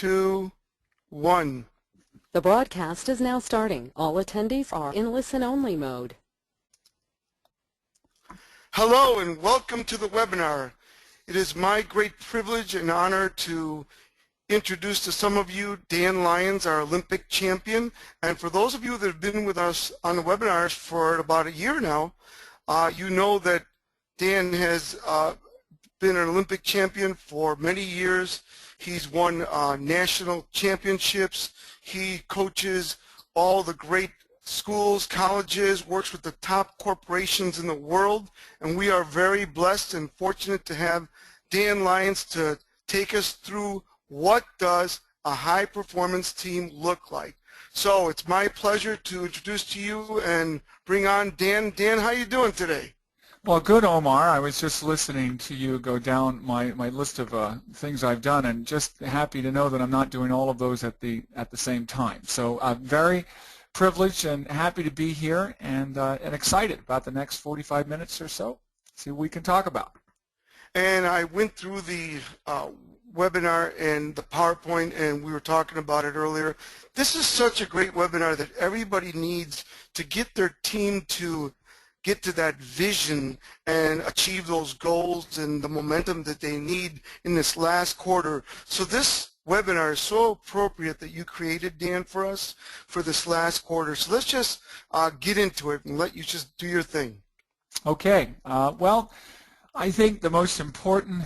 2, 1. The broadcast is now starting. All attendees are in listen-only mode. Hello and welcome to the webinar. It is my great privilege and honor to introduce to some of you Dan Lyons, our Olympic champion. And for those of you that have been with us on the webinars for about a year now, you know that Dan has been an Olympic champion for many years. He's won national championships. He coaches all the great schools, colleges, works with the top corporations in the world, and we are very blessed and fortunate to have Dan Lyons to take us through what does a high-performance team look like. So it's my pleasure to introduce to you and bring on Dan. Dan, how you doing today? Well, good, Omar. I was just listening to you go down my list of things I've done, and just happy to know that I'm not doing all of those at the same time. So very privileged and happy to be here, and excited about the next 45 minutes or so. See what we can talk about. And I went through the webinar and the PowerPoint, and we were talking about it earlier. This is such a great webinar that everybody needs to get their team to get to that vision and achieve those goals and the momentum that they need in this last quarter. So this webinar is so appropriate that you created, Dan, for us for this last quarter. So let's just get into it and let you just do your thing. Okay. Well, I think the most important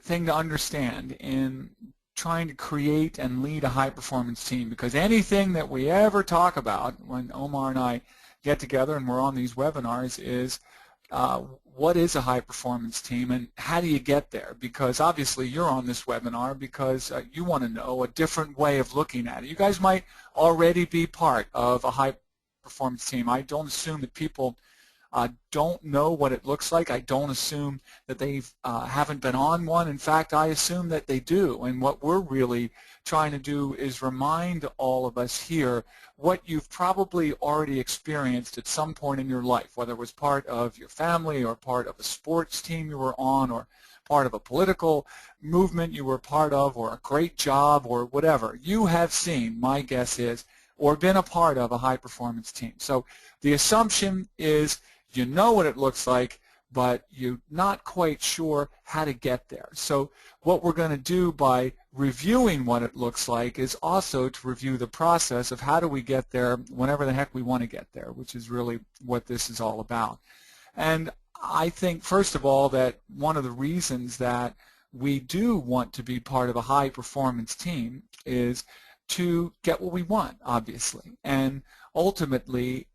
thing to understand in trying to create and lead a high-performance team, because anything that we ever talk about when Omar and I get together and we're on these webinars is what is a high-performance team and how do you get there? Because obviously you're on this webinar because you want to know a different way of looking at it. You guys might already be part of a high-performance team. I don't assume that people don't know what it looks like. I don't assume that they haven't been on one. In fact, I assume that they do. And what we're really trying to do is remind all of us here what you've probably already experienced at some point in your life, whether it was part of your family or part of a sports team you were on or part of a political movement you were part of or a great job or whatever. You have seen, my guess is, or been a part of a high-performance team. So the assumption is you know what it looks like, but you're not quite sure how to get there. So what we're going to do by reviewing what it looks like is also to review the process of how do we get there whenever the heck we want to get there, which is really what this is all about. And I think, first of all, that one of the reasons that we do want to be part of a high-performance team is to get what we want, obviously. And ultimately,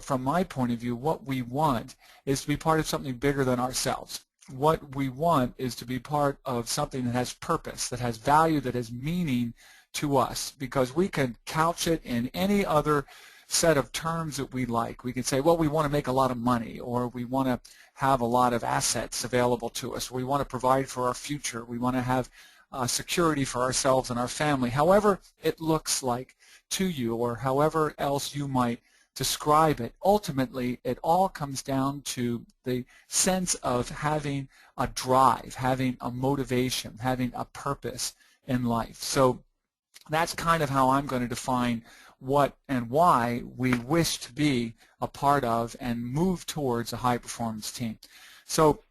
from my point of view, what we want is to be part of something bigger than ourselves. What we want is to be part of something that has purpose, that has value, that has meaning to us, because we can couch it in any other set of terms that we like. We can say, well, we want to make a lot of money, or we want to have a lot of assets available to us, or we want to provide for our future, we want to have security for ourselves and our family, however it looks like to you, or however else you might describe it. Ultimately, it all comes down to the sense of having a drive, having a motivation, having a purpose in life. So that's kind of how I'm going to define what and why we wish to be a part of and move towards a high-performance team. So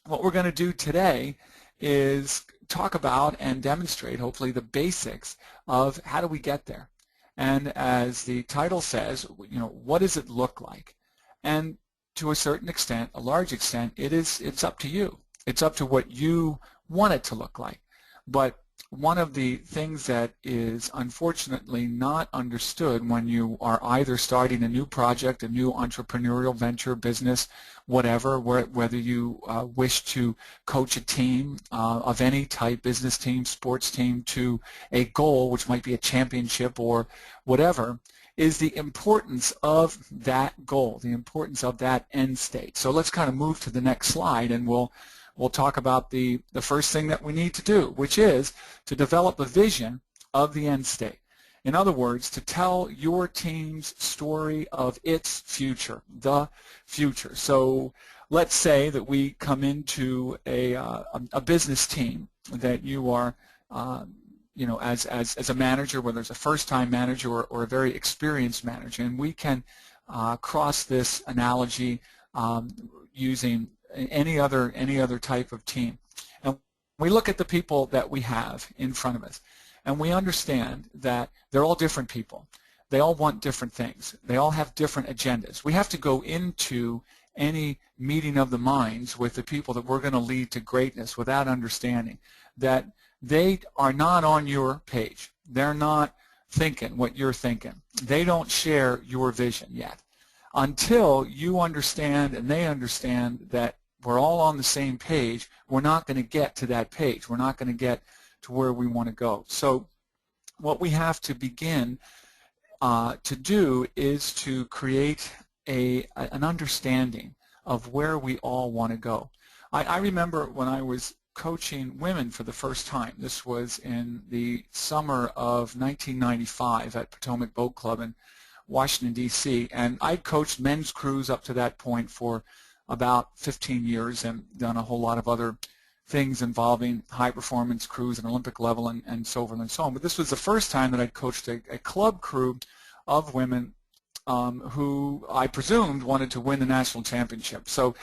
what we're going to do today is talk about and demonstrate, hopefully, the basics of how do we get there. And as the title says, you know, what does it look like? And to a certain extent, a large extent, it's up to you. It's up to what you want it to look like. But one of the things that is unfortunately not understood when you are either starting a new project, a new entrepreneurial venture, business, whatever, whether you wish to coach a team of any type, business team, sports team, to a goal, which might be a championship or whatever, is the importance of that goal, the importance of that end state. So let's kind of move to the next slide, and we'll talk about the first thing that we need to do, which is to develop a vision of the end state. In other words, to tell your team's story of its future, the future. So let's say that we come into a business team that you are as a manager, whether it's a first-time manager or a very experienced manager, and we can cross this analogy using any other type of team. And we look at the people that we have in front of us, and we understand that they're all different people. They all want different things. They all have different agendas. We have to go into any meeting of the minds with the people that we're going to lead to greatness without understanding that they are not on your page. They're not thinking what you're thinking. They don't share your vision yet. Until you understand and they understand that we're all on the same page, we're not going to get to that page. We're not going to get to where we want to go. So what we have to begin to do is to create an understanding of where we all want to go. I remember when I was coaching women for the first time. This was in the summer of 1995 at Potomac Boat Club in Washington, D.C. And I'd coached men's crews up to that point for about 15 years and done a whole lot of other things involving high-performance crews and Olympic level and so forth and so on. But this was the first time that I'd coached a club crew of women who I presumed wanted to win the national championship. So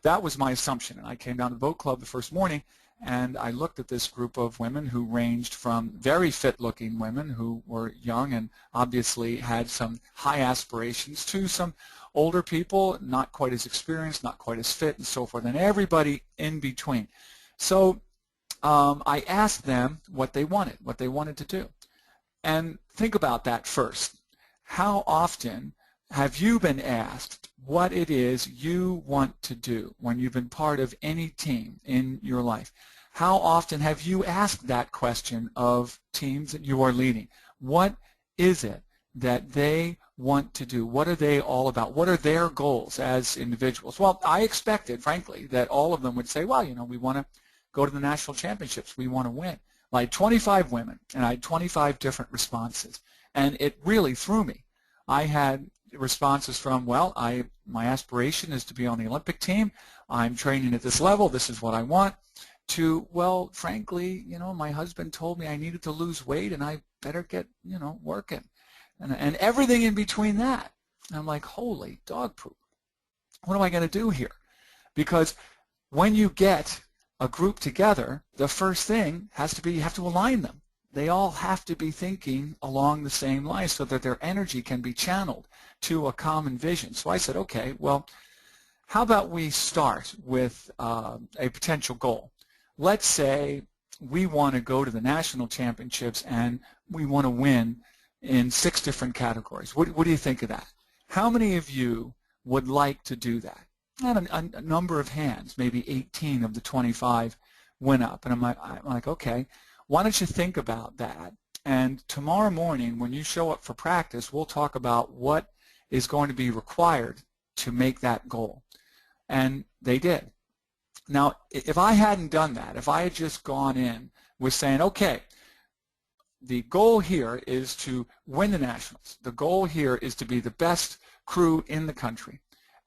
that was my assumption. And I came down to the boat club the first morning, and I looked at this group of women who ranged from very fit-looking women who were young and obviously had some high aspirations to some older people, not quite as experienced, not quite as fit, and so forth, and everybody in between. So I asked them what they wanted to do. And think about that first. How often have you been asked what it is you want to do when you've been part of any team in your life? How often have you asked that question of teams that you are leading? What is it that they want to do? What are they all about? What are their goals as individuals? Well, I expected, frankly, that all of them would say, well, we want to go to the national championships. We want to win. Well, I had 25 women, and I had 25 different responses, and it really threw me. I had responses from, well, my aspiration is to be on the Olympic team. I'm training at this level. This is what I want. To, well, frankly, my husband told me I needed to lose weight and I better get, working. And everything in between that. And I'm like, holy dog poop. What am I going to do here? Because when you get a group together, the first thing has to be you have to align them. They all have to be thinking along the same lines so that their energy can be channeled to a common vision. So I said, okay, well, how about we start with a potential goal? Let's say we want to go to the national championships and we want to win in 6 different categories. What do you think of that? How many of you would like to do that? And a number of hands, maybe 18 of the 25 went up. And I'm like, okay, why don't you think about that? And tomorrow morning when you show up for practice, we'll talk about what is going to be required to make that goal. And they did. Now, if I hadn't done that, if I had just gone in with saying, okay, the goal here is to win the nationals. The goal here is to be the best crew in the country.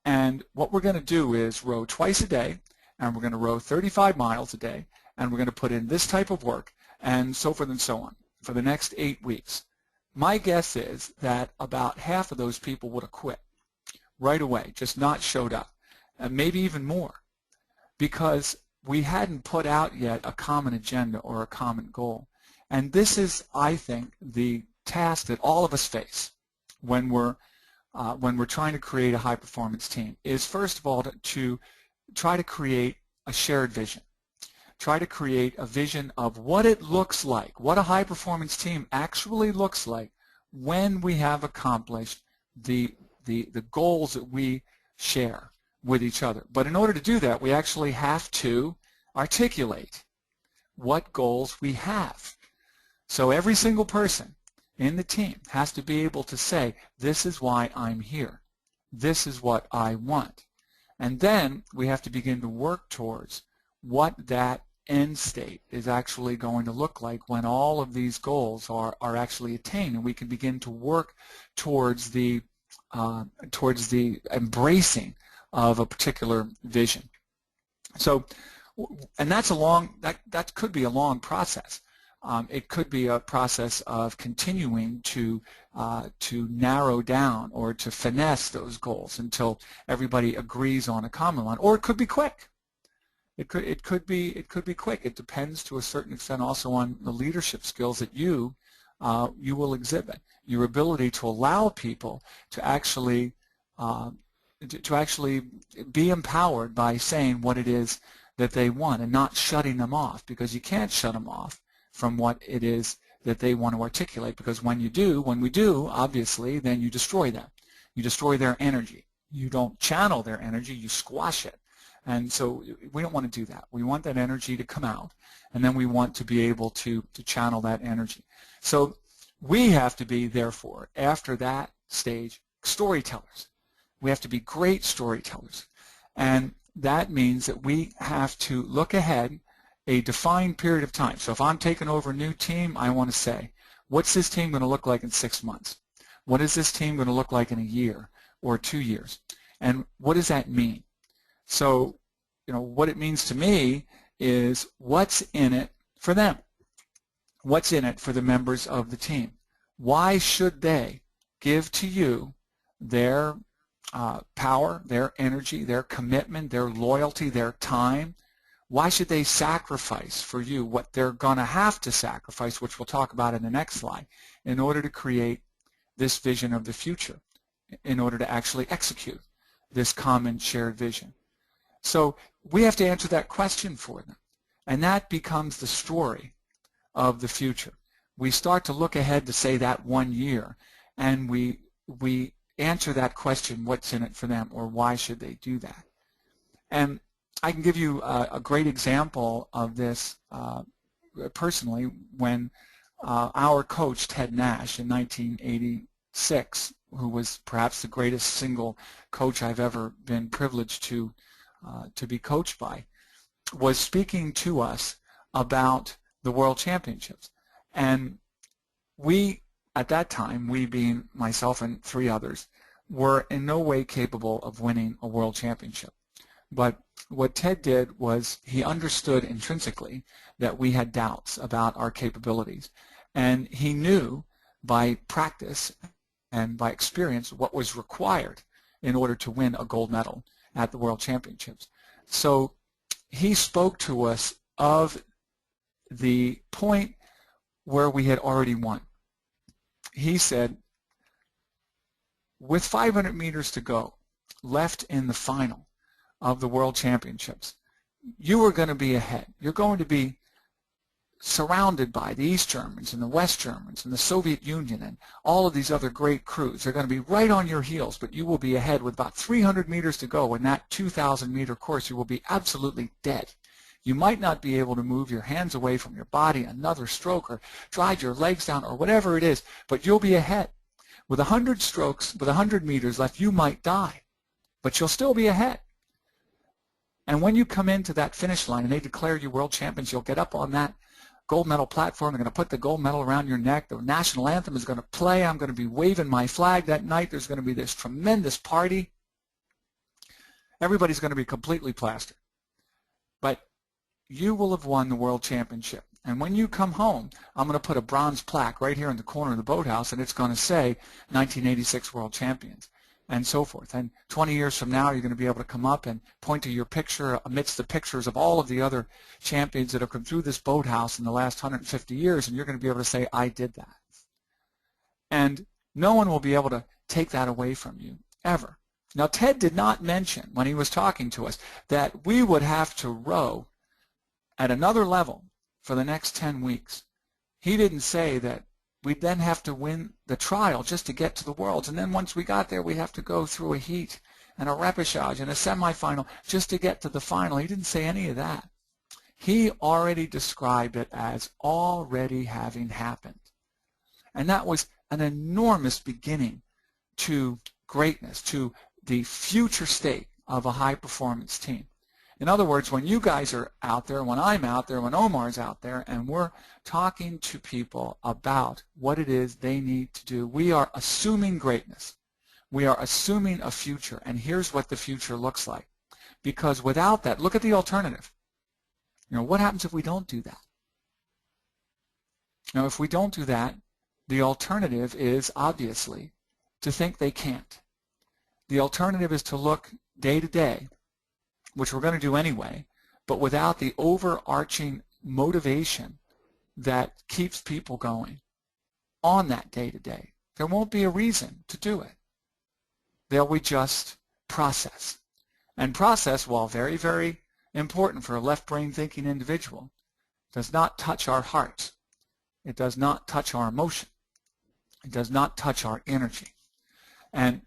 And what we're going to do is row twice a day, and we're going to row 35 miles a day, and we're going to put in this type of work, and so forth and so on, for the next 8 weeks. My guess is that about half of those people would have quit right away, just not showed up, and maybe even more, because we hadn't put out yet a common agenda or a common goal. And this is, I think, the task that all of us face when we're trying to create a high-performance team, is first of all to try to create a shared vision. Try to create a vision of what it looks like, what a high-performance team actually looks like when we have accomplished the goals that we share with each other. But in order to do that, we actually have to articulate what goals we have. So every single person in the team has to be able to say, this is why I'm here. This is what I want. And then we have to begin to work towards what that end state is actually going to look like when all of these goals are actually attained, and we can begin to work towards the embracing of a particular vision. So, and that's that could be a long process. It could be a process of continuing to narrow down or to finesse those goals until everybody agrees on a common line, or it could be quick. It could be quick. It depends to a certain extent also on the leadership skills that you will exhibit, your ability to allow people to actually be empowered by saying what it is that they want and not shutting them off, because you can't shut them off from what it is that they want to articulate, because when we do, obviously, then you destroy them. You destroy their energy. You don't channel their energy, you squash it. And so we don't want to do that. We want that energy to come out, and then we want to be able to channel that energy. So we have to be, therefore, after that stage, storytellers. We have to be great storytellers. And that means that we have to look ahead a defined period of time. So if I'm taking over a new team, I want to say, what's this team going to look like in 6 months? What is this team going to look like in a year or 2 years? And what does that mean? So, what it means to me is what's in it for them? What's in it for the members of the team? Why should they give to you their power, their energy, their commitment, their loyalty, their time? Why should they sacrifice for you what they're going to have to sacrifice, which we'll talk about in the next slide, in order to create this vision of the future, in order to actually execute this common shared vision? So we have to answer that question for them, and that becomes the story of the future. We start to look ahead to, say, that 1 year, and we answer that question, what's in it for them, or why should they do that? And I can give you a great example of this personally when our coach, Ted Nash, in 1986, who was perhaps the greatest single coach I've ever been privileged to be coached by, was speaking to us about the World Championships. And we, at that time, we being myself and 3 others, were in no way capable of winning a World Championship. But what Ted did was he understood intrinsically that we had doubts about our capabilities. And he knew by practice and by experience what was required in order to win a gold medal at the World Championships. So he spoke to us of the point where we had already won. He said, with 500 meters to go left in the final of the World Championships, you are going to be ahead. You're going to be surrounded by the East Germans and the West Germans and the Soviet Union and all of these other great crews. They're going to be right on your heels, but you will be ahead with about 300 meters to go in that 2,000-meter course. You will be absolutely dead. You might not be able to move your hands away from your body, another stroke, or drive your legs down, or whatever it is, but you'll be ahead. With 100 strokes, with 100 meters left, you might die, but you'll still be ahead. And when you come into that finish line and they declare you world champions, you'll get up on that gold medal platform. They're going to put the gold medal around your neck. The national anthem is going to play. I'm going to be waving my flag that night. There's going to be this tremendous party. Everybody's going to be completely plastered. But you will have won the world championship. And when you come home, I'm going to put a bronze plaque right here in the corner of the boathouse, and it's going to say 1986 World Champions, and so forth. And 20 years from now, you're going to be able to come up and point to your picture amidst the pictures of all of the other champions that have come through this boathouse in the last 150 years, and you're going to be able to say, I did that. And no one will be able to take that away from you, ever. Now, Ted did not mention, when he was talking to us, that we would have to row at another level for the next 10 weeks. He didn't say that we'd then have to win the trial just to get to the Worlds, and then once we got there, we'd have to go through a heat and a repechage and a semifinal just to get to the final. He didn't say any of that. He already described it as already having happened. And that was an enormous beginning to greatness, to the future state of a high-performance team. In other words, when you guys are out there, when I'm out there, when Omar's out there, and we're talking to people about what it is they need to do, we are assuming greatness. We are assuming a future, and here's what the future looks like. Because without that, look at the alternative. What happens if we don't do that? Now, if we don't do that, the alternative is obviously to think they can't. The alternative is to look day to day, which we're going to do anyway, but without the overarching motivation that keeps people going on that day to day. There won't be a reason to do it. They'll just process. And process, while very, very important for a left-brain thinking individual, does not touch our hearts. It does not touch our emotion. It does not touch our energy. And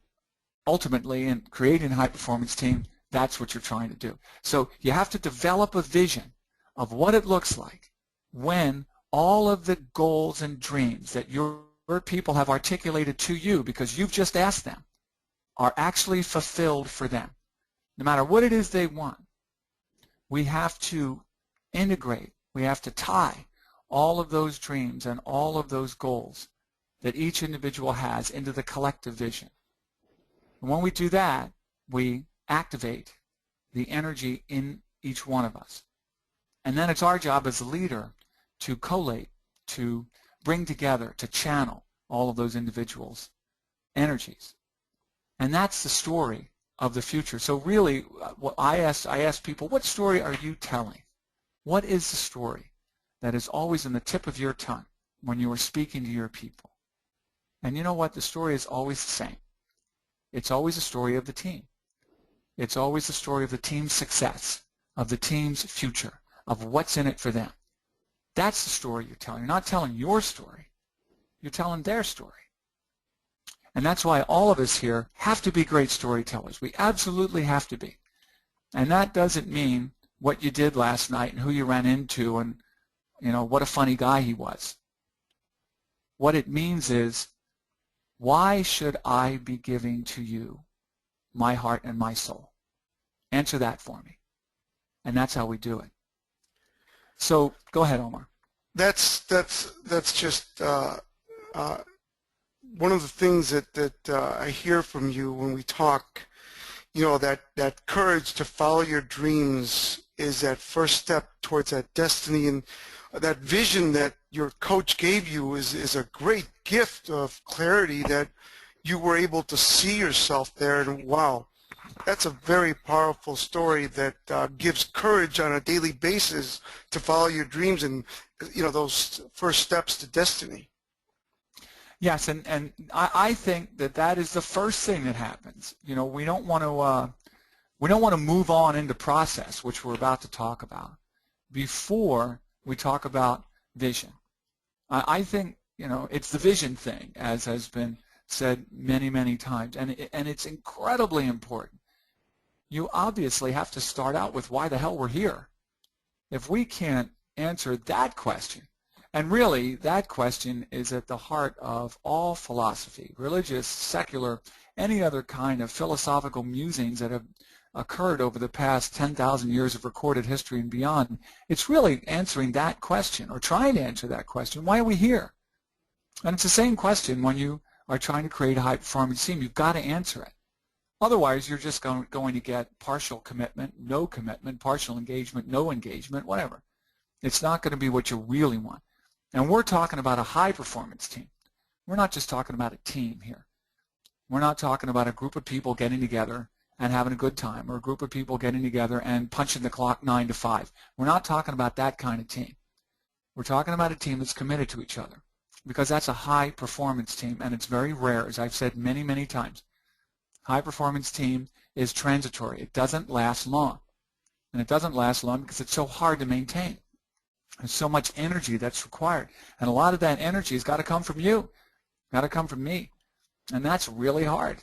ultimately, in creating a high-performance team, that's what you're trying to do. So you have to develop a vision of what it looks like when all of the goals and dreams that your people have articulated to you, because you've just asked them, are actually fulfilled for them. No matter what it is they want, we have to integrate, we have to tie all of those dreams and all of those goals that each individual has into the collective vision. And when we do that, we activate the energy in each one of us. And then it's our job as a leader to collate, to bring together, to channel all of those individuals' energies. And that's the story of the future. So really, what I ask people, what story are you telling? What is the story that is always on the tip of your tongue when you are speaking to your people? And you know what? The story is always the same. It's always a story of the team. It's always the story of the team's success, of the team's future, of what's in it for them. That's the story you're telling. You're not telling your story. You're telling their story. And that's why all of us here have to be great storytellers. We absolutely have to be. And that doesn't mean what you did last night and who you ran into and, you know, what a funny guy he was. What it means is, why should I be giving to you my heart and my soul? Answer that for me. And that's how we do it. So go ahead, Omar. That's just one of the things that I hear from you when we talk. You know, that courage to follow your dreams is that first step towards that destiny, and that vision that your coach gave you is a great gift of clarity, that you were able to see yourself there. And wow, that's a very powerful story that gives courage on a daily basis to follow your dreams and, you know, those first steps to destiny. Yes, and I think that is the first thing that happens. You know, we don't want to move on into process, which we're about to talk about, before we talk about vision. I think, you know, it's the vision thing, as has been said many, many times, and it's incredibly important. You obviously have to start out with why the hell we're here. If we can't answer that question, and really that question is at the heart of all philosophy, religious, secular, any other kind of philosophical musings that have occurred over the past 10,000 years of recorded history and beyond. It's really answering that question, or trying to answer that question. Why are we here? And it's the same question when you are trying to create a high-performance team. You've got to answer it. Otherwise, you're just going to get partial commitment, no commitment, partial engagement, no engagement, whatever. It's not going to be what you really want. And we're talking about a high-performance team. We're not just talking about a team here. We're not talking about a group of people getting together and having a good time, or a group of people getting together and punching the clock 9 to 5. We're not talking about that kind of team. We're talking about a team that's committed to each other, because that's a high-performance team, and it's very rare, as I've said many, many times. High-performance team is transitory. It doesn't last long. And it doesn't last long because it's so hard to maintain. There's so much energy that's required. And a lot of that energy has got to come from you, got to come from me. And that's really hard,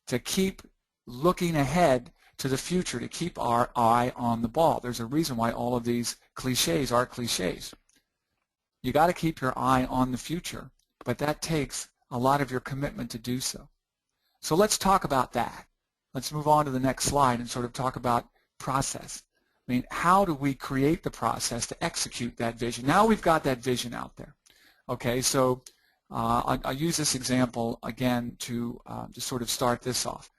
to keep looking ahead to the future, to keep our eye on the ball. There's a reason why all of these cliches are cliches. You got to keep your eye on the future, but that takes a lot of your commitment to do so. So let's talk about that. Let's move on to the next slide and sort of talk about process. I mean, how do we create the process to execute that vision? Now we've got that vision out there. Okay, so I'll use this example again to sort of start this off.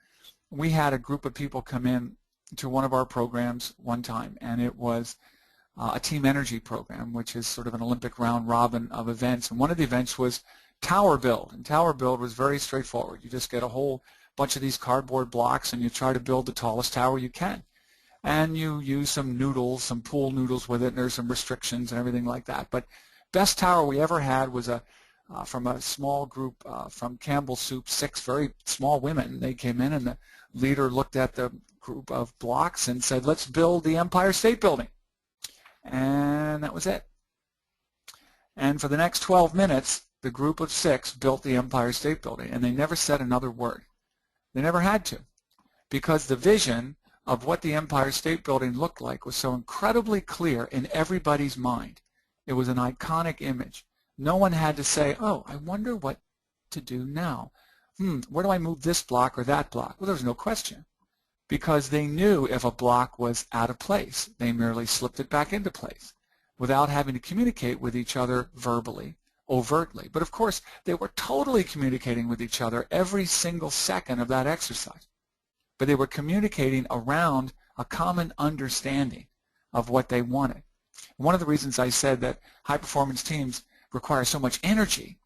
We had a group of people come in to one of our programs one time, and it was a team energy program, which is sort of an Olympic round robin of events. And one of the events was tower build. And tower build was very straightforward. You just get a whole bunch of these cardboard blocks and you try to build the tallest tower you can. And you use some noodles, some pool noodles with it, and there's some restrictions and everything like that. But best tower we ever had was from a small group from Campbell Soup, 6 very small women. They came in and the leader looked at the group of blocks and said, let's build the Empire State Building. And that was it. And for the next 12 minutes, the group of 6 built the Empire State Building, and they never said another word. They never had to, because the vision of what the Empire State Building looked like was so incredibly clear in everybody's mind. It was an iconic image. No one had to say, oh, I wonder what to do now. Where do I move this block or that block? Well, there was no question, because they knew if a block was out of place. They merely slipped it back into place without having to communicate with each other verbally, overtly. But of course, they were totally communicating with each other every single second of that exercise. But they were communicating around a common understanding of what they wanted. One of the reasons I said that high-performance teams require so much energy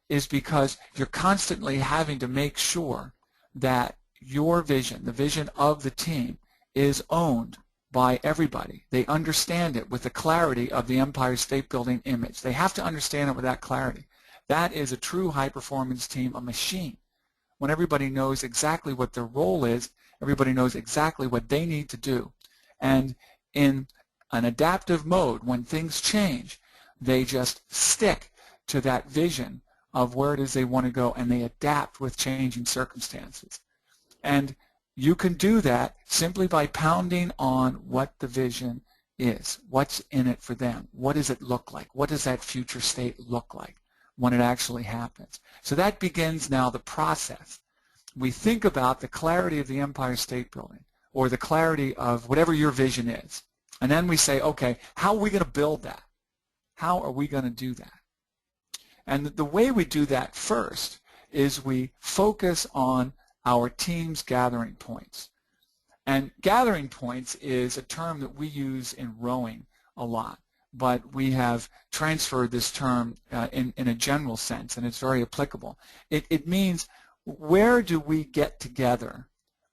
is because you're constantly having to make sure that your vision, the vision of the team, is owned by everybody. They understand it with the clarity of the Empire State Building image. They have to understand it with that clarity. That is a true high-performance team, a machine. When everybody knows exactly what their role is, everybody knows exactly what they need to do. And in an adaptive mode, when things change, they just stick to that vision of where it is they want to go, and they adapt with changing circumstances. And you can do that simply by pounding on what the vision is. What's in it for them? What does it look like? What does that future state look like when it actually happens? So that begins now the process. We think about the clarity of the Empire State Building, or the clarity of whatever your vision is. And then we say, okay, how are we going to build that? How are we going to do that? And the way we do that first is we focus on our team's gathering points. And gathering points is a term that we use in rowing a lot, but we have transferred this term in a general sense, and it's very applicable. It means, where do we get together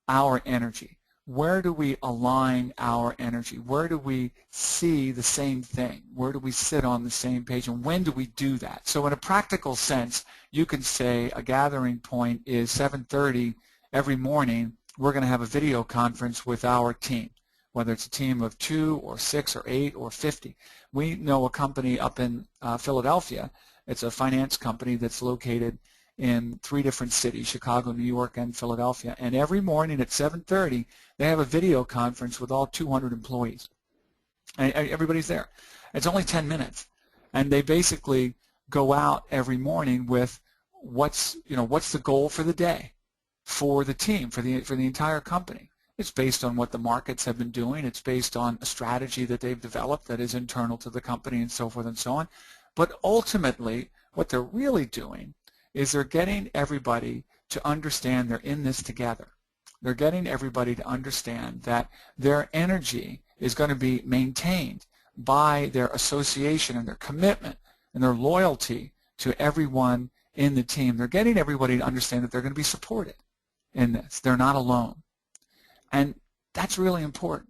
our energy? Where do we align our energy? Where do we see the same thing? Where do we sit on the same page? And when do we do that? So in a practical sense, you can say a gathering point is 7:30 every morning. We're going to have a video conference with our team, whether it's a team of 2 or 6 or 8 or 50. We know a company up in Philadelphia. It's a finance company that's located in 3 different cities, Chicago, New York, and Philadelphia. And every morning at 7:30, they have a video conference with all 200 employees. And everybody's there. It's only 10 minutes. And they basically go out every morning with what's the goal for the day, for the team, for the entire company. It's based on what the markets have been doing. It's based on a strategy that they've developed that is internal to the company, and so forth and so on. But ultimately, what they're really doing is they're getting everybody to understand they're in this together. They're getting everybody to understand that their energy is going to be maintained by their association and their commitment and their loyalty to everyone in the team. They're getting everybody to understand that they're going to be supported in this. They're not alone. And that's really important.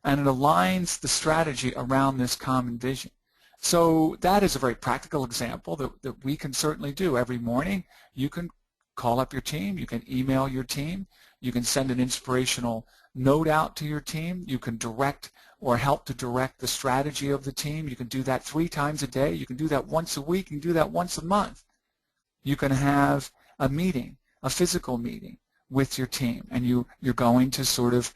And it aligns the strategy around this common vision. So that is a very practical example that we can certainly do. Every morning you can call up your team, you can email your team, you can send an inspirational note out to your team, you can direct or help to direct the strategy of the team. You can do that 3 times a day, you can do that once a week, you can do that once a month. You can have a meeting, a physical meeting with your team, and you're going to sort of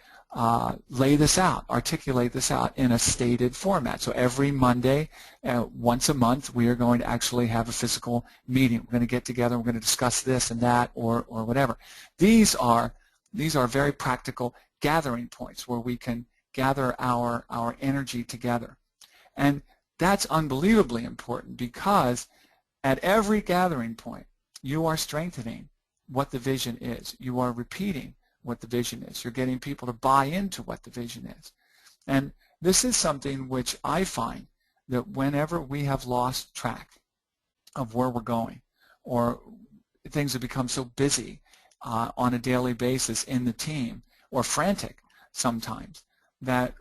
lay this out, articulate this out in a stated format. So every Monday, once a month, we are going to actually have a physical meeting. We're going to get together, we're going to discuss this and that, or whatever. These are very practical gathering points where we can gather our energy together. And that's unbelievably important, because at every gathering point, you are strengthening what the vision is. You are repeating what the vision is. You're getting people to buy into what the vision is. And this is something which I find that whenever we have lost track of where we're going, or things have become so busy on a daily basis in the team, or frantic sometimes, that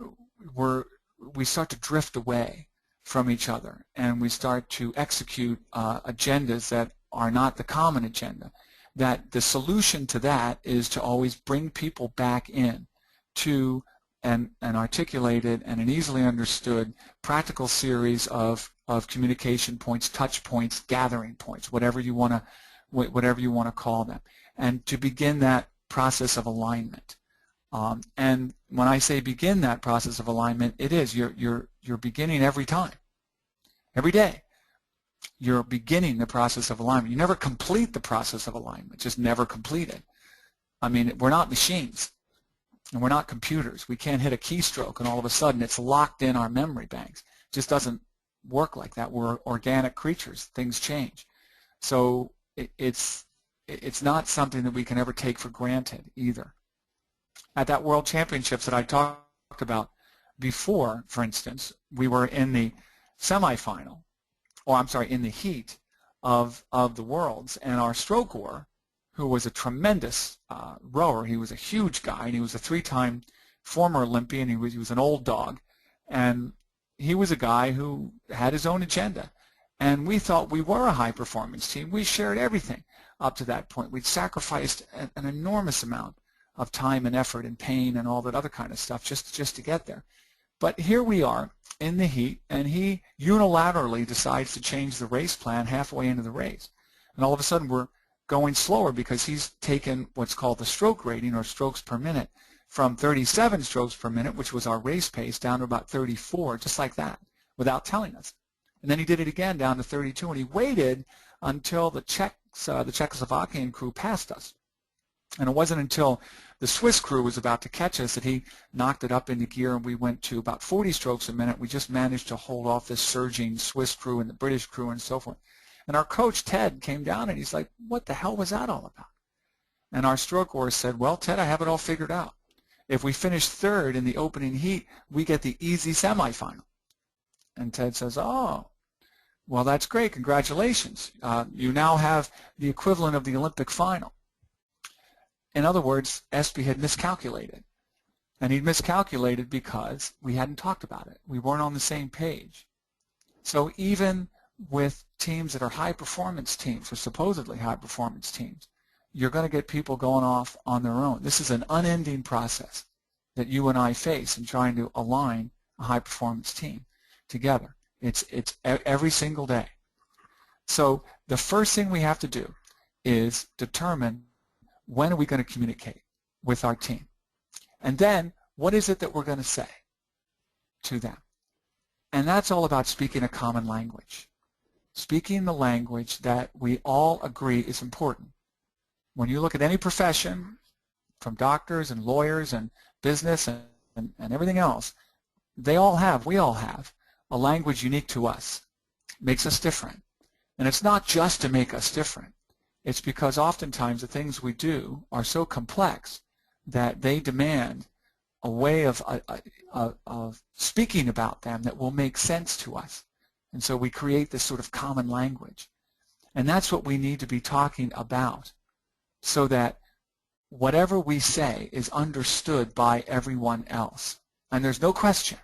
we start to drift away from each other, and we start to execute agendas that are not the common agenda. That the solution to that is to always bring people back in to an articulated and an easily understood practical series of communication points, touch points, gathering points, whatever you want to call them, and to begin that process of alignment. And when I say begin that process of alignment, it is you're beginning every time, every day. You're beginning the process of alignment. You never complete the process of alignment, just never complete it. I mean, we're not machines, and we're not computers. We can't hit a keystroke and all of a sudden it's locked in our memory banks. It just doesn't work like that. We're organic creatures. Things change. So it's not something that we can ever take for granted either. At that World Championships that I talked about before, for instance, we were in the semifinal, or I'm sorry, in the heat of the Worlds, and our stroke oar, who was a tremendous rower, he was a huge guy, and he was a three-time former Olympian. He was an old dog, and he was a guy who had his own agenda. And we thought we were a high-performance team. We shared everything up to that point. We'd sacrificed an enormous amount of time and effort and pain and all that other kind of stuff just to get there. But here we are in the heat, and he unilaterally decides to change the race plan halfway into the race. And all of a sudden we're going slower because he's taken what's called the stroke rating, or strokes per minute, from 37 strokes per minute, which was our race pace, down to about 34, just like that, without telling us. And then he did it again down to 32, and he waited until the Czechoslovakian crew passed us. And it wasn't until the Swiss crew was about to catch us that he knocked it up into gear, and we went to about 40 strokes a minute. We just managed to hold off this surging Swiss crew and the British crew and so forth. And our coach, Ted, came down and he's like, what the hell was that all about? And our stroke oar said, well, Ted, I have it all figured out. If we finish third in the opening heat, we get the easy semifinal. And Ted says, oh, well, that's great. Congratulations. You now have the equivalent of the Olympic final. In other words, Espy had miscalculated. And he'd miscalculated because we hadn't talked about it. We weren't on the same page. So even with teams that are high-performance teams, or supposedly high-performance teams, you're going to get people going off on their own. This is an unending process that you and I face in trying to align a high-performance team together. It's every single day. So the first thing we have to do is determine when are we going to communicate with our team. And then what is it that we're going to say to them? And that's all about speaking a common language. Speaking the language that we all agree is important. When you look at any profession, from doctors and lawyers and business and everything else, we all have a language unique to us. It makes us different. And it's not just to make us different. It's because oftentimes the things we do are so complex that they demand a way of speaking about them that will make sense to us. And so we create this sort of common language. And that's what we need to be talking about, so that whatever we say is understood by everyone else. And there's no question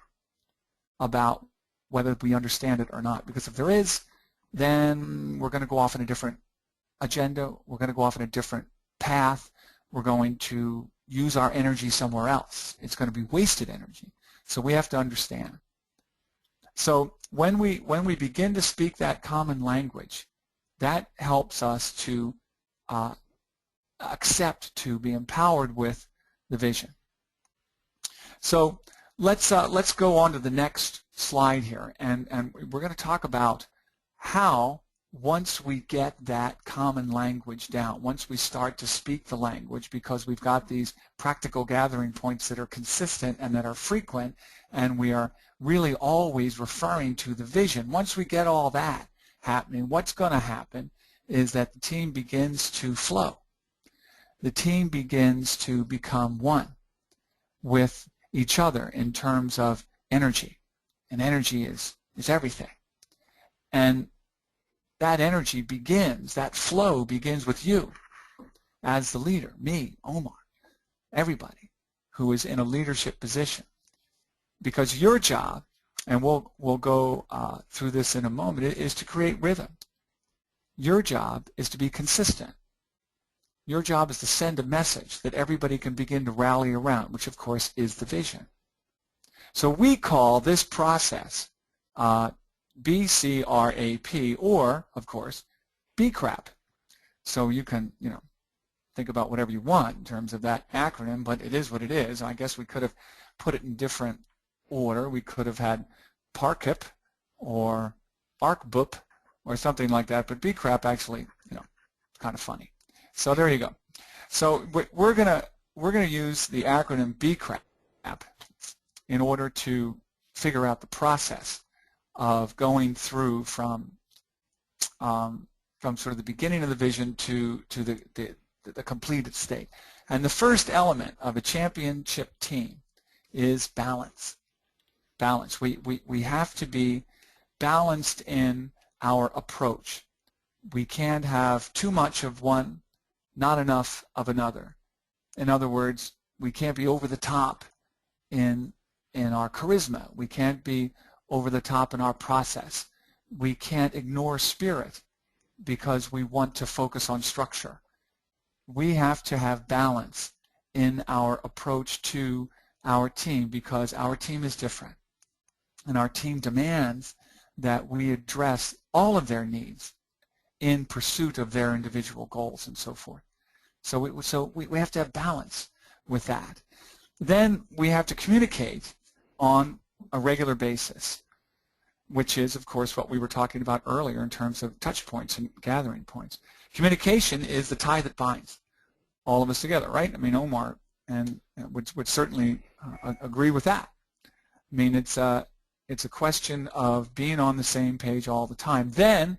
about whether we understand it or not, because if there is, then we're going to go off in a different agenda, we're going to go off in a different path, we're going to use our energy somewhere else. It's going to be wasted energy. So we have to understand. So when we begin to speak that common language, that helps us to accept, to be empowered with the vision. So let's go on to the next slide here, and we're going to talk about how, once we get that common language down, once we start to speak the language, because we've got these practical gathering points that are consistent and that are frequent, and we are really always referring to the vision. Once we get all that happening, what's going to happen is that the team begins to flow. The team begins to become one with each other in terms of energy, and energy is everything. And that energy begins, that flow begins with you as the leader, me, Omar, everybody who is in a leadership position. Because your job, and we'll go through this in a moment, is to create rhythm. Your job is to be consistent. Your job is to send a message that everybody can begin to rally around, which of course is the vision. So we call this process BCRAP, or of course BCRAP. So you can, think about whatever you want in terms of that acronym, but it is what it is. I guess we could have put it in different order. We could have had PARCIP or ARCBOOP or something like that, but BCRAP actually, kind of funny. So there you go. So we're gonna use the acronym BCRAP in order to figure out the process of going through from sort of the beginning of the vision to the completed state. And the first element of a championship team is balance. Balance. We have to be balanced in our approach. We can't have too much of one, not enough of another. In other words, we can't be over the top in our charisma. We can't be over the top in our process. We can't ignore spirit because we want to focus on structure. We have to have balance in our approach to our team because our team is different. And our team demands that we address all of their needs in pursuit of their individual goals and so forth. So we have to have balance with that. Then we have to communicate on a regular basis, which is, of course, what we were talking about earlier in terms of touch points and gathering points. Communication is the tie that binds all of us together, right? I mean, Omar would certainly agree with that. I mean, it's a question of being on the same page all the time. Then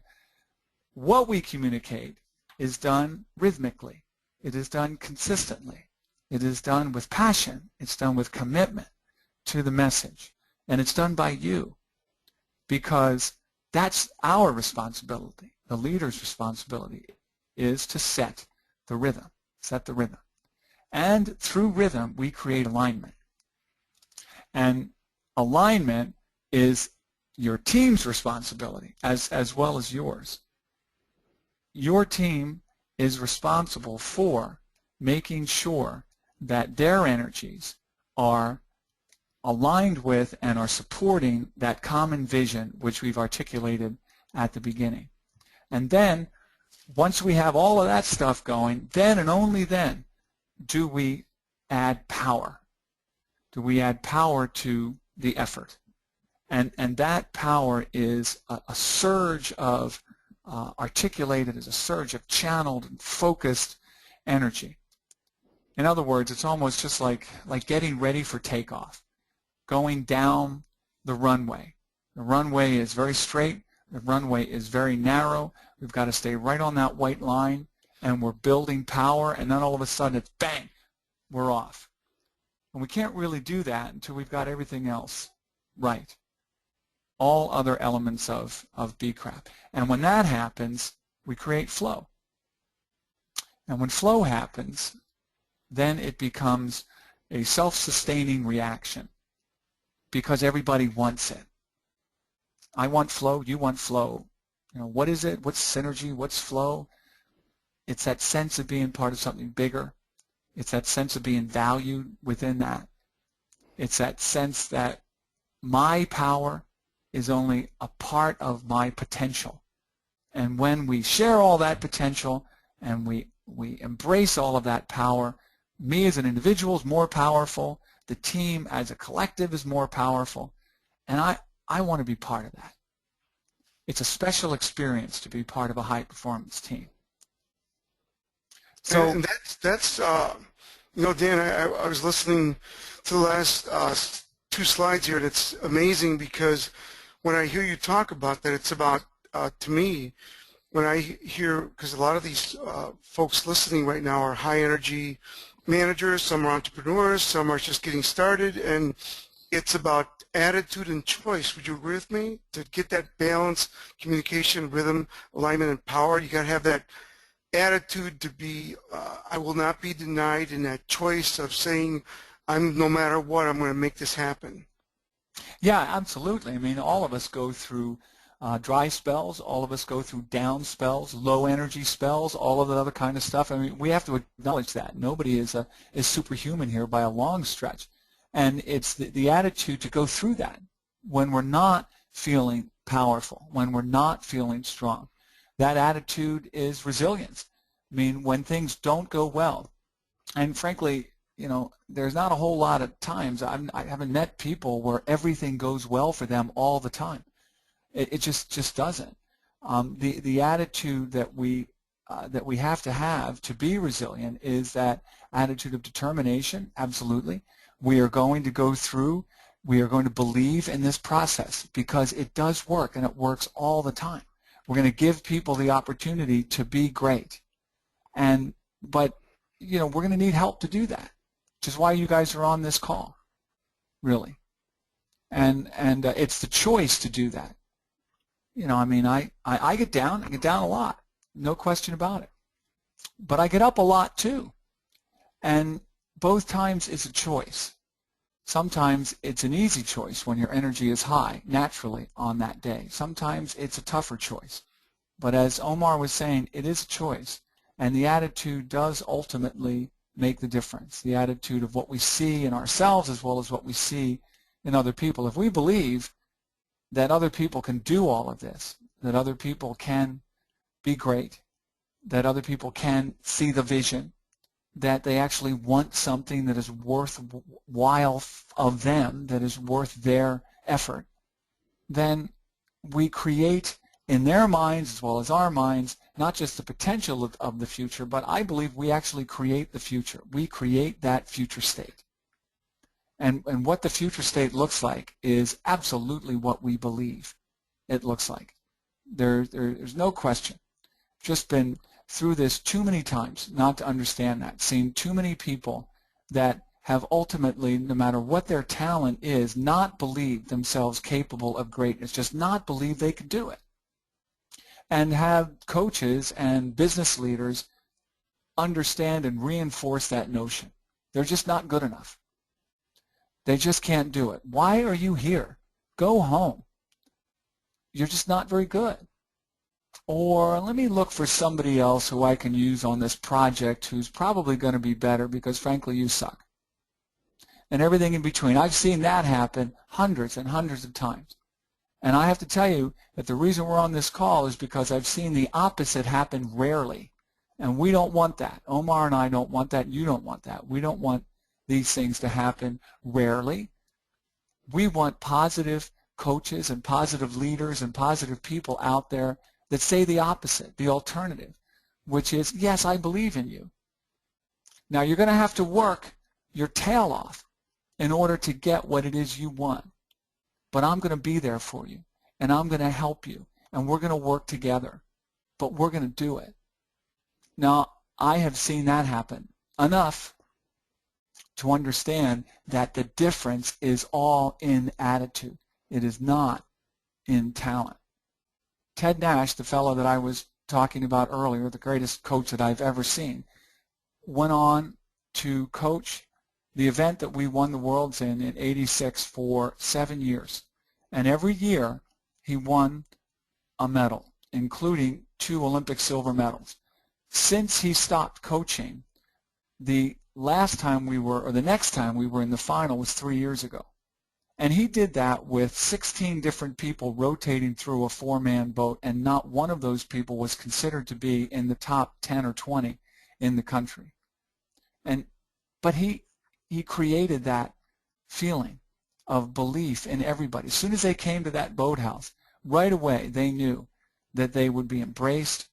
what we communicate is done rhythmically. It is done consistently. It is done with passion. It's done with commitment to the message. And it's done by you because that's our responsibility. The leader's responsibility is to set the rhythm. Set the rhythm. And through rhythm, we create alignment. And alignment is your team's responsibility as well as yours. Your team is responsible for making sure that their energies are aligned with and are supporting that common vision which we've articulated at the beginning. And then, once we have all of that stuff going, then and only then do we add power. Do we add power to the effort? And that power is a surge of articulated as a surge of channeled and focused energy. In other words, it's almost just like getting ready for takeoff, going down the runway. The runway is very straight. The runway is very narrow. We've got to stay right on that white line, and we're building power, and then all of a sudden it's bang, we're off. And we can't really do that until we've got everything else right. All other elements of BCRAP. And when that happens, we create flow. And when flow happens, then it becomes a self-sustaining reaction because everybody wants it. I want flow, you want flow. What is it? What's synergy? What's flow? It's that sense of being part of something bigger. It's that sense of being valued within that. It's that sense that my power is only a part of my potential. And when we share all that potential and we embrace all of that power, me as an individual is more powerful, the team as a collective is more powerful, and I want to be part of that. It's a special experience to be part of a high-performance team. So and that's Dan, I was listening to the last two slides here, and it's amazing because when I hear you talk about that, it's about, to me, when I hear, because a lot of these folks listening right now are high-energy managers, some are entrepreneurs, some are just getting started, and it's about attitude and choice. Would you agree with me? To get that balance, communication, rhythm, alignment, and power, you got to have that attitude to be, I will not be denied, and that choice of saying, no matter what, I'm going to make this happen. Yeah, absolutely. I mean, all of us go through dry spells. All of us go through down spells, low energy spells, all of that other kind of stuff. I mean, we have to acknowledge that. Nobody is superhuman here by a long stretch. And it's the attitude to go through that when we're not feeling powerful, when we're not feeling strong. That attitude is resilience. I mean, when things don't go well, and frankly, you know, there's not a whole lot of times, I haven't met people where everything goes well for them all the time. It just doesn't. The attitude that we have to be resilient is that attitude of determination. Absolutely, we are going to go through. We are going to believe in this process because it does work, and it works all the time. We're going to give people the opportunity to be great, but you know, we're going to need help to do that, which is why you guys are on this call, really. And it's the choice to do that. You know, I mean, I get down. I get down a lot, no question about it. But I get up a lot too. And both times it's a choice. Sometimes it's an easy choice when your energy is high, naturally, on that day. Sometimes it's a tougher choice. But as Omar was saying, it is a choice. And the attitude does ultimately make the difference. The attitude of what we see in ourselves as well as what we see in other people. If we believe that other people can do all of this, that other people can be great, that other people can see the vision, that they actually want something that is worthwhile of them, that is worth their effort, then we create in their minds as well as our minds not just the potential of the future, but I believe we actually create the future. We create that future state. And what the future state looks like is absolutely what we believe it looks like. There's no question. Just been through this too many times not to understand that. Seen too many people that have ultimately, no matter what their talent is, not believed themselves capable of greatness, just not believe they could do it. And have coaches and business leaders understand and reinforce that notion. They're just not good enough. They just can't do it. Why are you here? Go home. You're just not very good. Or let me look for somebody else who I can use on this project who's probably going to be better because, frankly, you suck. And everything in between. I've seen that happen hundreds and hundreds of times. And I have to tell you that the reason we're on this call is because I've seen the opposite happen rarely. And we don't want that. Omar and I don't want that. You don't want that. We don't want these things to happen rarely. We want positive coaches and positive leaders and positive people out there that say the opposite, the alternative, which is, yes, I believe in you. Now, you're going to have to work your tail off in order to get what it is you want. But I'm going to be there for you, and I'm going to help you, and we're going to work together. But we're going to do it. Now, I have seen that happen enough to understand that the difference is all in attitude. It is not in talent. Ted Nash, the fellow that I was talking about earlier, the greatest coach that I've ever seen, went on to coach the event that we won the Worlds in '86 for 7 years. And every year he won a medal, including 2 Olympic silver medals. Since he stopped coaching, the next time we were in the final was 3 years ago. And he did that with 16 different people rotating through a 4-man boat, and not one of those people was considered to be in the top 10 or 20 in the country. But he created that feeling of belief in everybody. As soon as they came to that boathouse, right away they knew that they would be embraced,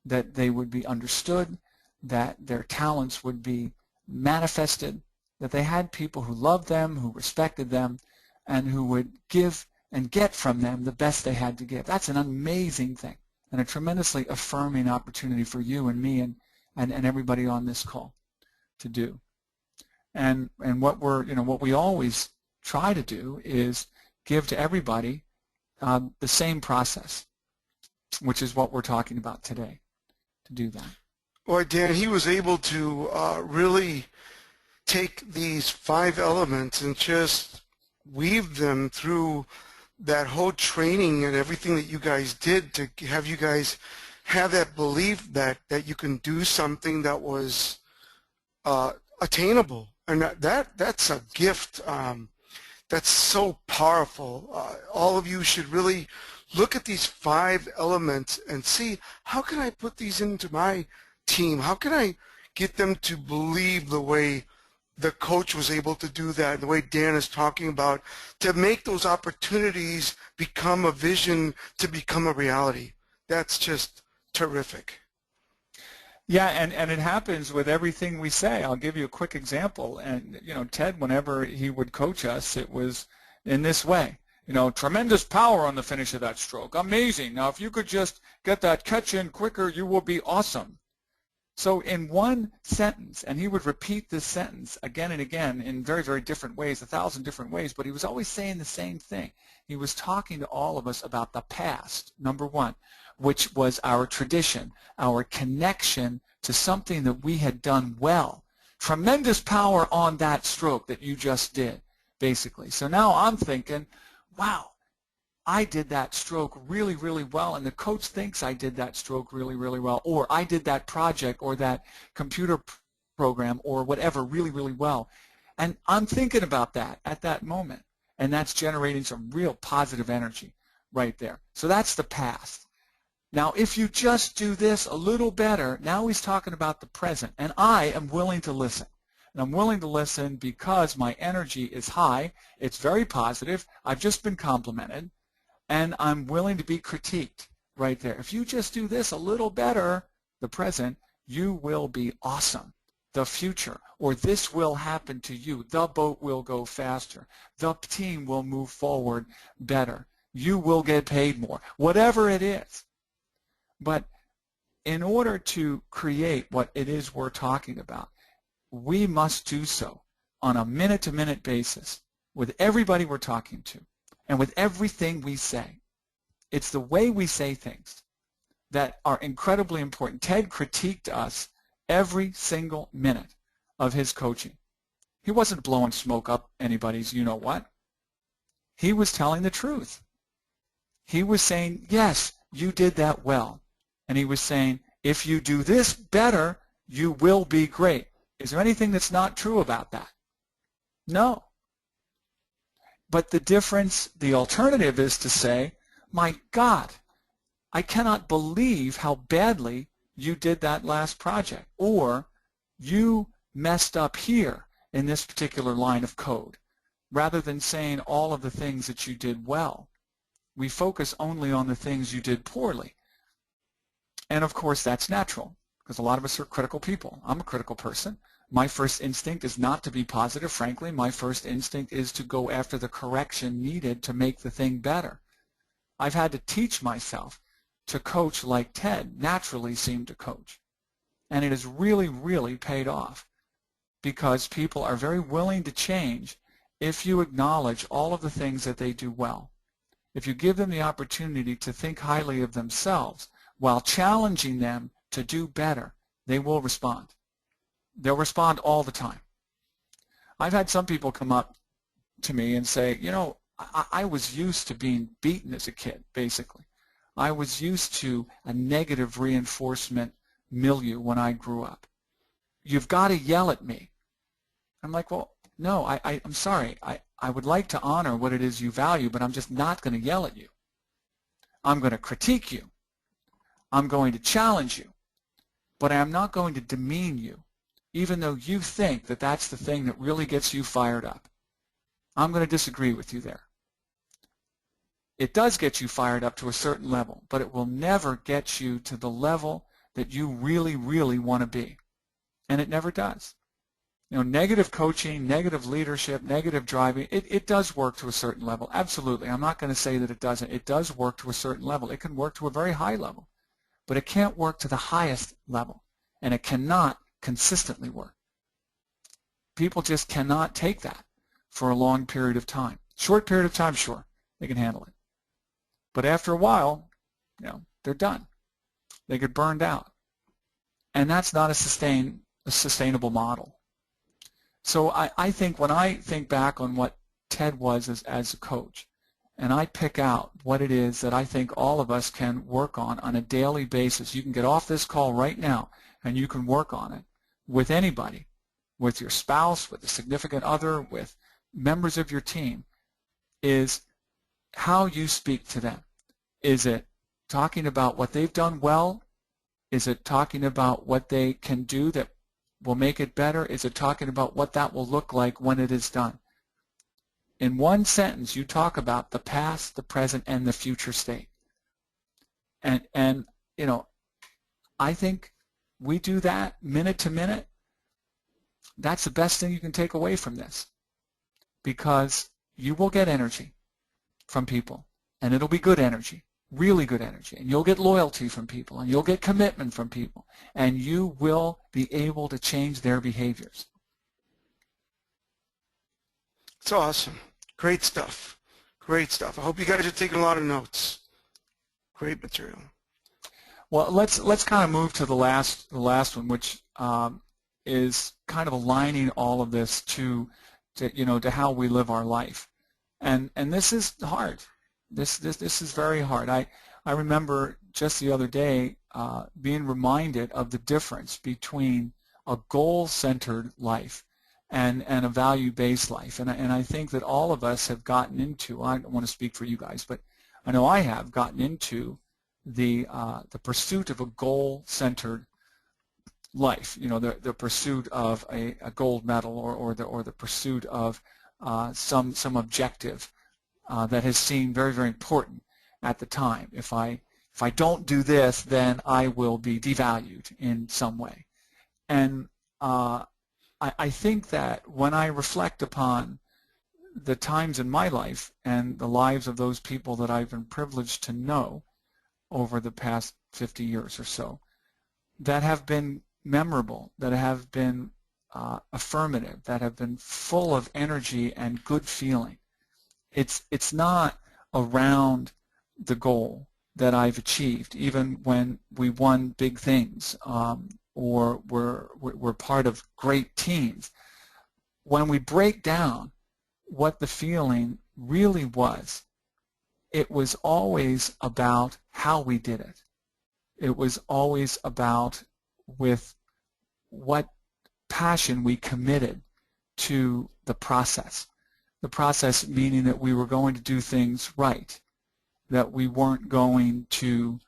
that they would be understood, that their talents would be manifested, that they had people who loved them, who respected them, and who would give and get from them the best they had to give. That's an amazing thing and a tremendously affirming opportunity for you and me and everybody on this call to do. And what we always try to do is give to everybody the same process, which is what we're talking about today, to do that. Boy, Dan, he was able to really take these 5 elements and just weave them through that whole training and everything that you guys did to have you guys have that belief that you can do something that was attainable. And that's a gift that's so powerful. All of you should really look at these 5 elements and see, how can I put these into my team? How can I get them to believe the way the coach was able to do that, the way Dan is talking about, to make those opportunities become a vision, to become a reality. That's just terrific. Yeah, and it happens with everything we say. I'll give you a quick example. And, you know, Ted, whenever he would coach us, it was in this way. You know, tremendous power on the finish of that stroke. Amazing. Now, if you could just get that catch in quicker, you will be awesome. So in one sentence, and he would repeat this sentence again and again in very, very different ways, 1,000 different ways, but he was always saying the same thing. He was talking to all of us about the past, number one, which was our tradition, our connection to something that we had done well. Tremendous power on that stroke that you just did, basically. So now I'm thinking, wow, I did that stroke really, really well, and the coach thinks I did that stroke really, really well, or I did that project or that computer program or whatever really, really well. And I'm thinking about that at that moment, and that's generating some real positive energy right there. So that's the past. Now, if you just do this a little better, now he's talking about the present, and I am willing to listen. And I'm willing to listen because my energy is high, it's very positive, I've just been complimented, and I'm willing to be critiqued right there. If you just do this a little better, the present, you will be awesome. The future, or this will happen to you. The boat will go faster. The team will move forward better. You will get paid more. Whatever it is. But in order to create what it is we're talking about, we must do so on a minute-to-minute basis with everybody we're talking to. And with everything we say. It's the way we say things that are incredibly important. Ted critiqued us every single minute of his coaching. He wasn't blowing smoke up anybody's you-know-what. He was telling the truth. He was saying, yes, you did that well. And he was saying, if you do this better, you will be great. Is there anything that's not true about that? No. But the difference, the alternative is to say, my God, I cannot believe how badly you did that last project. Or you messed up here in this particular line of code. Rather than saying all of the things that you did well, we focus only on the things you did poorly. And of course that's natural, because a lot of us are critical people. I'm a critical person. My first instinct is not to be positive, frankly. My first instinct is to go after the correction needed to make the thing better. I've had to teach myself to coach like Ted naturally seemed to coach. And it has really, really paid off because people are very willing to change if you acknowledge all of the things that they do well. If you give them the opportunity to think highly of themselves while challenging them to do better, they will respond. They'll respond all the time. I've had some people come up to me and say, you know, I was used to being beaten as a kid, basically. I was used to a negative reinforcement milieu when I grew up. You've got to yell at me. I'm like, well, no, I'm sorry. I would like to honor what it is you value, but I'm just not going to yell at you. I'm going to critique you. I'm going to challenge you. But I am not going to demean you, even though you think that that's the thing that really gets you fired up. I'm going to disagree with you there. It does get you fired up to a certain level, but it will never get you to the level that you really, really want to be. And it never does. You know, negative coaching, negative leadership, negative driving, it does work to a certain level. Absolutely. I'm not going to say that it doesn't. It does work to a certain level. It can work to a very high level, but it can't work to the highest level, and it cannot consistently work. People just cannot take that for a long period of time. Short period of time, sure, they can handle it. But after a while, they're done. They get burned out. And that's not a sustainable model. So I think when I think back on what Ted was as a coach, and I pick out what it is that I think all of us can work on a daily basis. You can get off this call right now and you can work on it with anybody, with your spouse, with a significant other, with members of your team, is how you speak to them. Is it talking about what they've done well? Is it talking about what they can do that will make it better? Is it talking about what that will look like when it is done? In one sentence, you talk about the past, the present, and the future state. And I think we do that minute to minute. That's the best thing you can take away from this, because you will get energy from people, and it'll be good energy, really good energy, and you'll get loyalty from people, and you'll get commitment from people, and you will be able to change their behaviors. It's awesome. Great stuff. Great stuff. I hope you guys are taking a lot of notes. Great material. Well, let's kind of move to the last one, which is kind of aligning all of this to how we live our life, and this is hard. This is very hard. I remember just the other day being reminded of the difference between a goal-centered life and a value-based life, and I think that all of us have gotten into. I don't want to speak for you guys, but I know I have gotten into the pursuit of a goal-centered life. The pursuit of a gold medal or the pursuit of some objective that has seemed very, very important at the time. If I don't do this, then I will be devalued in some way. And I think that when I reflect upon the times in my life and the lives of those people that I've been privileged to know over the past 50 years or so, that have been memorable, that have been affirmative, that have been full of energy and good feeling. It's not around the goal that I've achieved, even when we won big things or we're part of great teams. When we break down what the feeling really was, it was always about how we did it. It was always about with what passion we committed to the process. The process meaning that we were going to do things right, that we weren't going to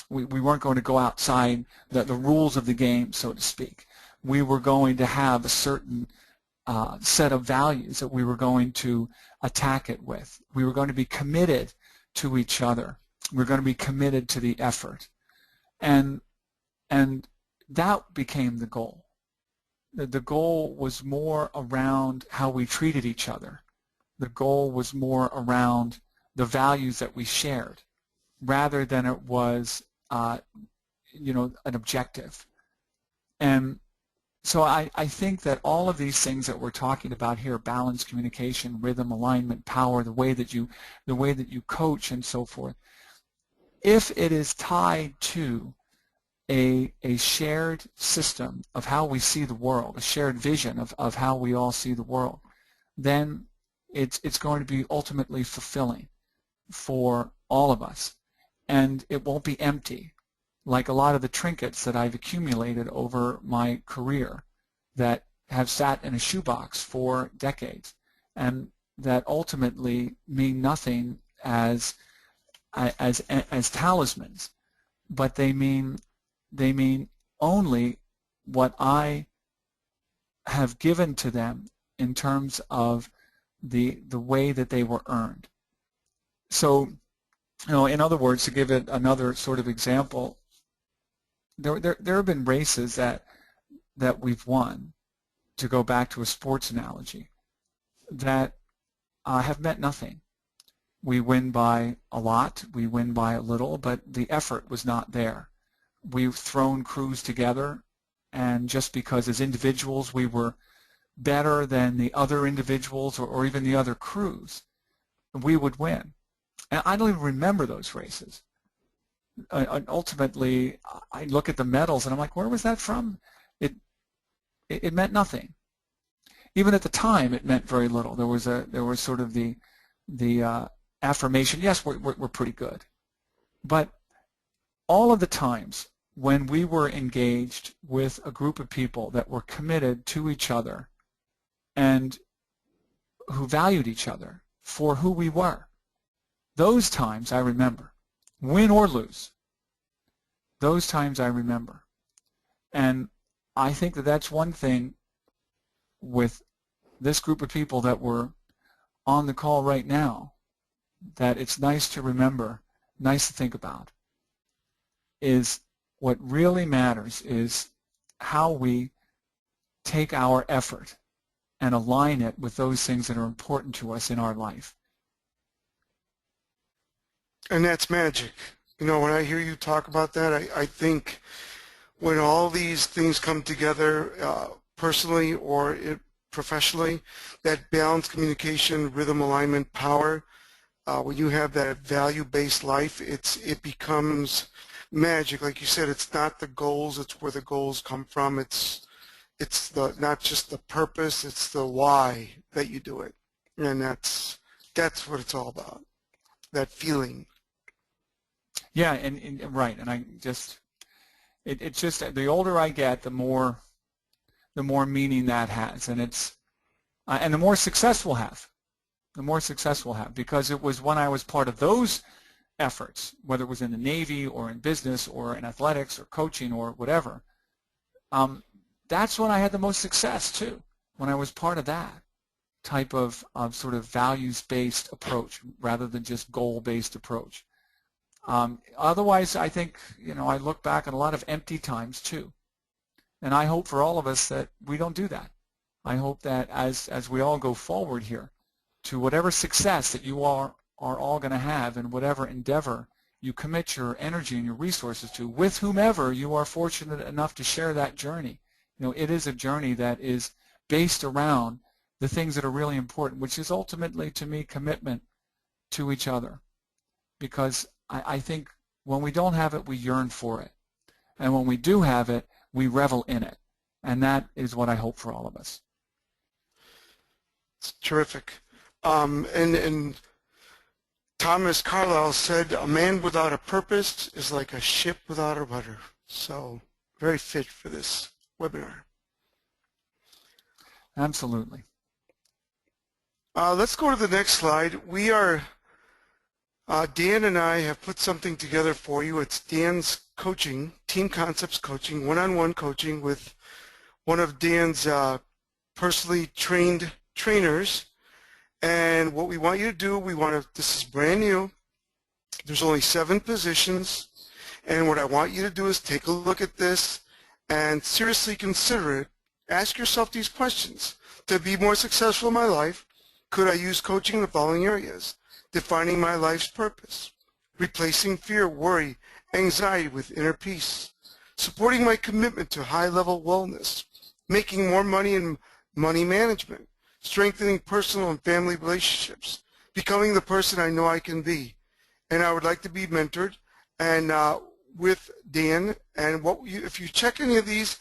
we weren't going to go outside the rules of the game, so to speak. We were going to have a certain set of values that we were going to attack it with. We were going to be committed to each other. We were going to be committed to the effort. And that became the goal. The goal was more around how we treated each other. The goal was more around the values that we shared, rather than it was an objective. And so I think that all of these things that we're talking about here, balance, communication, rhythm, alignment, power, the way that you coach and so forth, if it is tied to a shared system of how we see the world, a shared vision of how we all see the world, then it's going to be ultimately fulfilling for all of us. And it won't be empty, like a lot of the trinkets that I've accumulated over my career that have sat in a shoebox for decades and that ultimately mean nothing as talismans, but they mean only what I have given to them in terms of the way that they were earned. So, in other words, to give it another sort of example, there have been races that we've won, to go back to a sports analogy, that have meant nothing. We win by a lot, we win by a little, but the effort was not there. We've thrown crews together, and just because as individuals we were better than the other individuals or even the other crews, we would win. And I don't even remember those races. Ultimately, I look at the medals and I'm like, where was that from? It meant nothing. Even at the time, it meant very little. There was sort of the affirmation, yes, we're pretty good. But all of the times when we were engaged with a group of people that were committed to each other and who valued each other for who we were, those times I remember, win or lose. Those times I remember. And I think that that's one thing with this group of people that were on the call right now that it's nice to remember, nice to think about, is what really matters is how we take our effort and align it with those things that are important to us in our life. And that's magic. You know, when I hear you talk about that, I think when all these things come together personally or professionally, that balance, communication, rhythm, alignment, power, when you have that value-based life, it becomes magic. Like you said, it's not the goals, it's where the goals come from. It's the not just the purpose, it's the why that you do it. And that's what it's all about, that feeling. Yeah, and right, and I just, it's just the older I get, the more meaning that has, and it's and the more success we'll have, because it was when I was part of those efforts, whether it was in the Navy or in business or in athletics or coaching or whatever, that's when I had the most success too, when I was part of that type of sort of values-based approach rather than just goal-based approach. Otherwise, I think, you know, I look back at a lot of empty times too. And I hope for all of us that we don't do that. I hope that as we all go forward here to whatever success that you are all going to have in whatever endeavor you commit your energy and your resources to, with whomever you are fortunate enough to share that journey. You know, it is a journey that is based around the things that are really important, which is ultimately, to me, commitment to each other. Because I think when we don't have it, we yearn for it. And when we do have it, we revel in it. And that is what I hope for all of us. It's terrific. And Thomas Carlyle said, a man without a purpose is like a ship without a rudder. So very fit for this webinar. Absolutely. Let's go to the next slide. We are Dan and I have put something together for you. It's Dan's coaching, Team Concepts coaching, one-on-one coaching with one of Dan's personally trained trainers. And what we want you to do, this is brand new. There's only 7 positions. And what I want you to do is take a look at this and seriously consider it. Ask yourself these questions. To be more successful in my life, could I use coaching in the following areas? Defining my life's purpose, replacing fear, worry, anxiety with inner peace, supporting my commitment to high-level wellness, making more money in money management, strengthening personal and family relationships, becoming the person I know I can be. And I would like to be mentored and with Dan. And if you check any of these,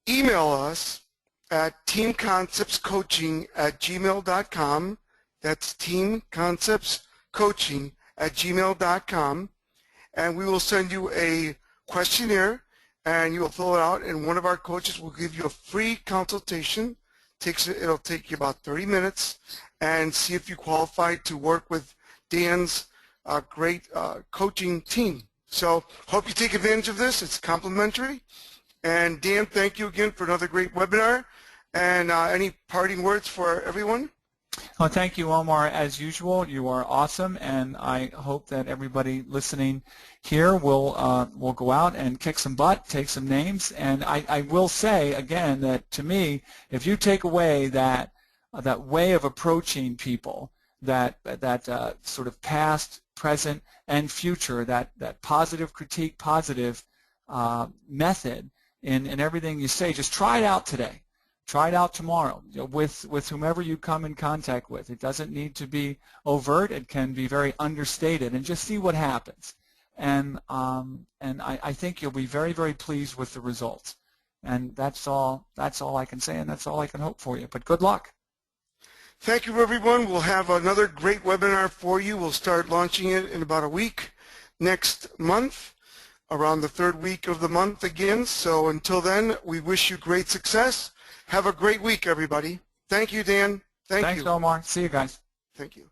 email us at teamconceptscoaching@gmail.com. That's teamconceptscoaching@gmail.com, and we will send you a questionnaire, and you will fill it out, and one of our coaches will give you a free consultation. It'll take you about 30 minutes, and see if you qualify to work with Dan's great coaching team. So hope you take advantage of this. It's complimentary. And Dan, thank you again for another great webinar. And any parting words for everyone? Well, thank you, Omar. As usual, you are awesome, and I hope that everybody listening here will go out and kick some butt, take some names. And I will say again that to me, if you take away that way of approaching people, that sort of past, present, and future, that positive critique, positive method in everything you say, just try it out today. Try it out tomorrow with whomever you come in contact with. It doesn't need to be overt. It can be very understated, and just see what happens. And I think you'll be very, very pleased with the results. And that's all I can say, and that's all I can hope for you. But good luck. Thank you, everyone. We'll have another great webinar for you. We'll start launching it in about a week next month, around the third week of the month again. So until then, we wish you great success. Have a great week, everybody. Thank you, Dan. Thanks, you. Omar. See you guys. Thank you.